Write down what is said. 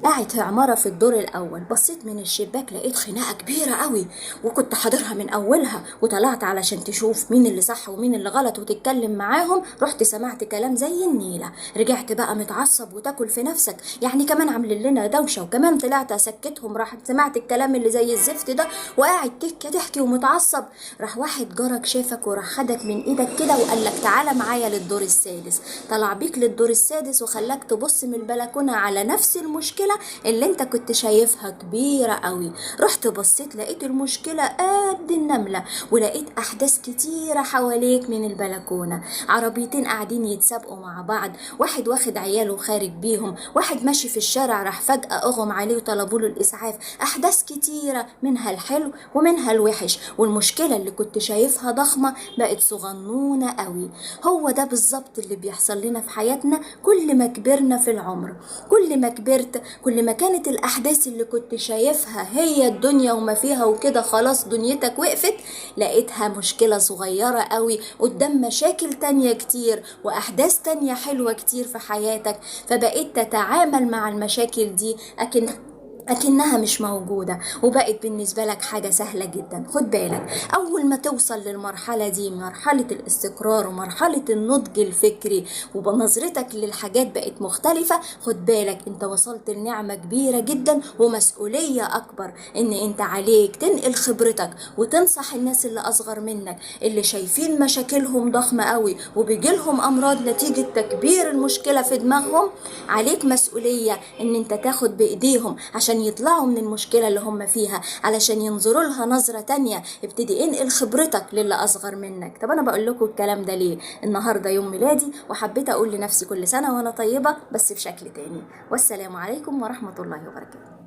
قاعد في عمارة في الدور الأول، بصيت من الشباك لقيت خناقة كبيرة قوي، وكنت حاضرها من أولها وطلعت علشان تشوف مين اللي صح ومين اللي غلط وتتكلم معاهم. رحت سمعت كلام زي النيلة، رجعت بقى متعصب وتاكل في نفسك، يعني كمان عاملين لنا دوشة وكمان طلعت أسكتهم. راح سمعت الكلام اللي زي الزفت ده وقاعد تحكي ومتعصب. راح واحد جارك شافك وراح خدك من ايدك كده وقال لك تعالى معايا للدور السادس. طلع بيك للدور السادس وخلاك تبص من البلكونة على نفس المشكلة اللي انت كنت شايفها كبيرة قوي. رحت بصيت لقيت المشكلة قد النملة، ولقيت احداث كتيرة حواليك من البلكونة. عربيتين قاعدين يتسابقوا مع بعض، واحد واخد عياله خارج بيهم، واحد ماشي في الشارع راح فجأة اغم عليه وطلبوا له الاسعاف. احداث كتيرة منها الحلو ومنها الوحش، والمشكلة اللي كنت شايفها ضخمة بقت صغنونة قوي. هو ده بالظبط اللي بيحصل لنا في حياتنا كل ما كبرنا في العمر. كل ما كبرت كل ما كانت الأحداث اللي كنت شايفها هي الدنيا وما فيها وكده خلاص دنيتك وقفت، لقيتها مشكلة صغيرة قوي قدام مشاكل تانية كتير وأحداث تانية حلوة كتير في حياتك. فبقيت تتعامل مع المشاكل دي أكنها مش موجودة، وبقت بالنسبة لك حاجة سهلة جدا. خد بالك، أول ما توصل للمرحلة دي، مرحلة الاستقرار ومرحلة النضج الفكري وبنظرتك للحاجات بقت مختلفة، خد بالك انت وصلت لنعمة كبيرة جدا ومسؤولية أكبر، ان انت عليك تنقل خبرتك وتنصح الناس اللي أصغر منك اللي شايفين مشاكلهم ضخمة قوي وبيجيلهم أمراض نتيجة تكبير المشكلة في دماغهم. عليك مسؤولية ان انت تاخد بإيديهم عشان يطلعوا من المشكلة اللي هم فيها، علشان ينظروا لها نظرة تانية. ابتدي انقل خبرتك للي أصغر منك. طب أنا بقول لكم الكلام ده ليه؟ النهاردة يوم ميلادي وحبيت أقول لنفسي كل سنة وأنا طيبة بس بشكل تاني. والسلام عليكم ورحمة الله وبركاته.